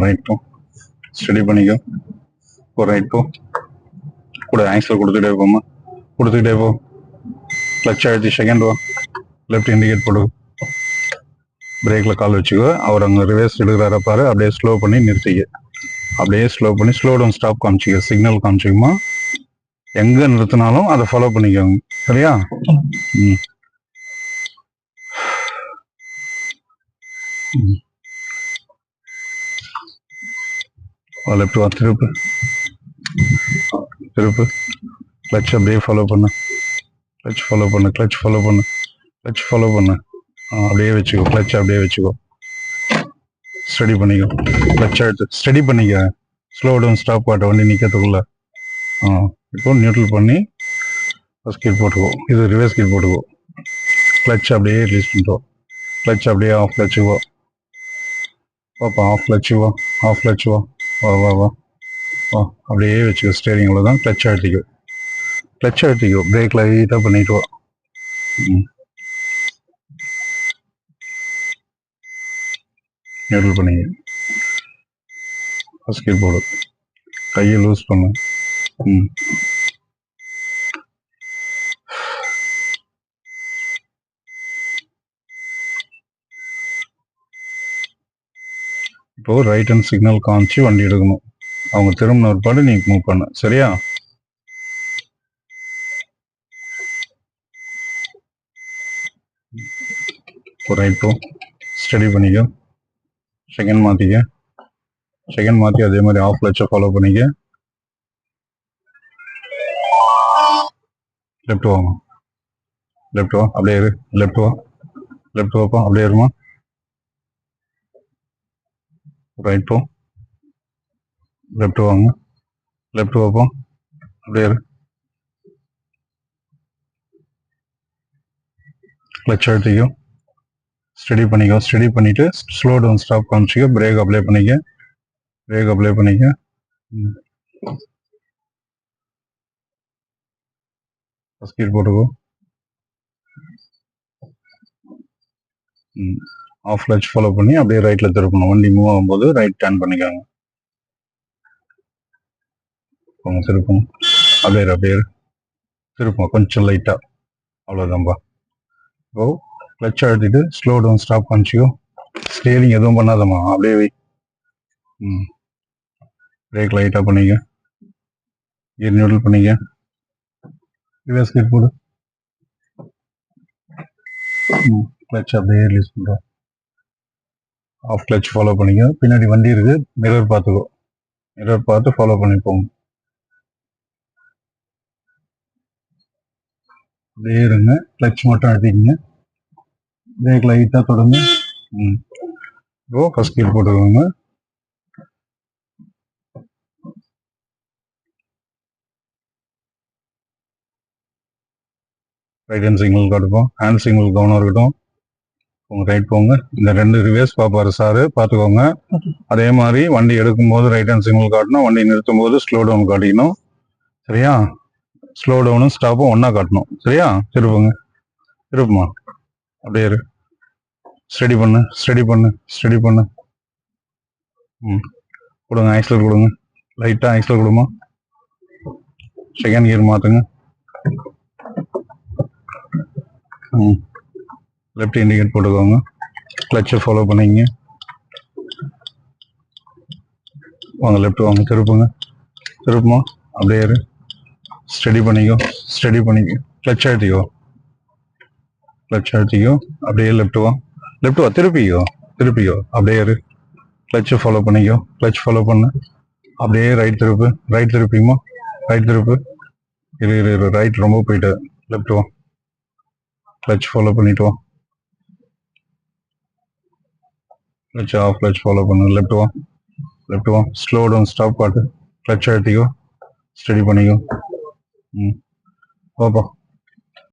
Right போ, study பண்ணிக்கோ. ஒரு ரைட் போ, கூட ஆக்சல் கொடுத்துட்டே போமா, கொடுத்துக்கிட்டே போ. கிளச் அழுத்தி செகண்ட் வா, லெஃப்ட் இண்டிகேட் போடு. பிரேக்ல கால் வச்சுக்கோ. அவர் அங்கே ரிவர்ஸ் எடுக்கிறார பாரு, அப்படியே ஸ்லோ பண்ணி நிறுத்திக்க. அப்படியே ஸ்லோ பண்ணி ஸ்லோ டவுன் ஸ்டாப் காமிச்சிக்க, சிக்னல் காமிச்சிக்குமா. எங்க நிறுத்தினாலும் அதை ஃபாலோ பண்ணிக்கோங்க, சரியா? லெஃப்ட் வா, திருப்பு திருப்பு. கிளச் அப்படியே ஃபாலோ பண்ணு, கிளச் ஃபாலோ பண்ணு, கிளச் ஃபாலோ பண்ணு, கிளச் ஃபாலோ பண்ணு. அப்படியே வச்சுக்கோ, கிளச் அப்படியே வச்சுக்கோ. ஸ்டடி பண்ணிக்கோ, கிளச் எடுத்து ஸ்டடி பண்ணிக்க. ஸ்லோ டவுன் ஸ்டாப் காட்ட வண்டி நிற்கிறதுக்குள்ள. இப்போ நியூட்ரல் பண்ணி ஃபர்ஸ்ட் கீர் போட்டுக்கோ, இது ரிவர்ஸ் கீர் போட்டுக்கோ. கிளச் அப்படியே ரிலீஸ் பண்ணிட்டோம். கிளச் அப்படியே ஆஃப் கிளச்சுவோ. பாப்பா ஆஃப் கிளச்சுவோ, ஆஃப் கிளச்சுவோ. வா வா வா வா. அப்படியே வச்சுக்கோ ஸ்டேரிங். அவ்வளோதான். கிளச் அழுத்திக்கோ, கிளச் அழுத்திக்கோ. பிரேக் லைட்டாக பண்ணிட்டு வா. நியூட்ரல் பண்ணிங்க. ஃபர்ஸ்ட் கீர் போடு, கையை லூஸ் பண்ணு. இப்போ ரைட் ஹேண்ட் சிக்னல் காமிச்சு வண்டி எடுக்கணும். அவங்க திரும்பின ஒரு பாடு நீ மூவ் பண்ண, சரியா? ரைட் போ, ஸ்டடி பண்ணிக்க. செகண்ட் மாற்றிக்க, செகண்ட் மாற்றி அதே மாதிரி ஆஃப் லட்ச ஃபாலோ பண்ணிக்க. லெஃப்ட் வாங்க, லெஃப்ட் வா, அப்படியே இரு. லெஃப்ட் வா, லெஃப்ட் வாப்பா, அப்படியே இருமா. ரைட் போ, லெஃப்ட் வாங்க, லெஃப்ட் வாப்பா, அப்படியே இரு. கிளச் அழுத்திக்கோ, ஸ்டடி பண்ணிக்கோ. ஸ்டடி பண்ணிட்டு ஸ்லோ டவுன் ஸ்டாப் காமிச்சிக்கோ. பிரேக் அப்ளை பண்ணிக்க, பிரேக் அப்ளை பண்ணிக்க. ஃபர்ஸ்ட் கீர் போட்டுக்கோ. ஆஃப் கிளச் ஃபாலோ பண்ணி அப்படியே ரைட்ல திருப்பணும். வண்டி மூவ் ஆகும்போது ரைட் டர்ன் பண்ணிக்காங்க. திருப்பணும், அப்படியே அப்படியே திருப்போம் கொஞ்சம் லைட்டா. அவ்வளோதான்பா. இப்போ கிளச் அழுத்திட்டு ஸ்லோ டவுன் ஸ்டாப் காமிச்சிக்கோ. ஸ்டேரிங் எதுவும் பண்ணாதம்மா, அப்படியே வை. பிரேக் லைட்டாக பண்ணிக்க, கியர் நியூட்ரல் பண்ணிக்க. ரிவர்ஸ் கீர் போடு. கிளச் அப்படியே ரிலீஸ் பண்ணுறோம். ஆஃப் கிளச் ஃபாலோ பண்ணிக்க. பின்னாடி வண்டி இருக்கு, மிரர் பார்த்துக்கோ. மிரர் பார்த்து ஃபாலோ பண்ணிப்போங்க. அப்படியே இருங்க, கிளச் மட்டும் அழுத்திக்கிங்க. பிரேக் லைட்டாக தொடங்க. இப்போ ஃபர்ஸ்ட் கீர் போட்டுக்கோங்க. ரைட் ஹேண்ட் சிக்னல் காட்டுப்போம், ஹேண்ட் சிக்னல் கவனம் இருக்கட்டும். உங்க ரைட் போங்க. இந்த 2 ரிவர்ஸ் பாப்பாரு சாரு, பார்த்துக்கோங்க. அதே மாதிரி வண்டி எடுக்கும் போது ரைட் ஹேண்ட் சிக்னல் காட்டணும், வண்டி நிறுத்தும் போது ஸ்லோ டவுன் காட்டிக்கணும், சரியா? ஸ்லோ டவுனும் ஸ்டாப்பும் ஒன்னா காட்டணும், சரியா? திருப்புங்க, திருப்புமா, அப்படியே இரு. ஸ்டடி பண்ணு, ஸ்டடி பண்ணு, ஸ்டடி பண்ணு. கொடுங்க, ஆக்சலர் கொடுங்க, லைட்டா ஆக்சலர் கொடுமா. செகண்ட் கியர் மாத்துங்க. லெஃப்ட் இண்டிகேட் போட்டுக்கோங்க. கிளச்சை ஃபாலோ பண்ணிங்க. வாங்க, லெஃப்ட் வாங்க, திருப்புங்க, திருப்புமா, அப்படியே இரு. ஸ்டடி பண்ணிக்கோ, ஸ்டடி பண்ணிக்கோ. கிளச் அழுத்திக்கோ, கிளச் அழுத்திக்கோ. அப்படியே லெஃப்ட் வா, லெஃப்ட் வா, திருப்பிக்கோ, திருப்பிக்கோ, அப்படியே இரு. கிளச்சை ஃபாலோ பண்ணிக்கோ, கிளச் ஃபாலோ பண்ணு. அப்படியே ரைட் திருப்பு, ரைட் திருப்பிங்கம்மா, ரைட் திருப்பு. இரு இரு இரு, ரைட் ரொம்ப போயிட்டு. லெஃப்ட் வா, கிளச் ஃபாலோ பண்ணிட்டு வா. கிளச் ஆஃப் கிளச் ஃபாலோ பண்ணு. லெஃப்ட் வா, லெஃப்ட் வா. ஸ்லோ டவுன் ஸ்டாப் காட்டு. கிளச் அழுத்திக்கோ, ஸ்டடி பண்ணிக்கோ. பாப்பா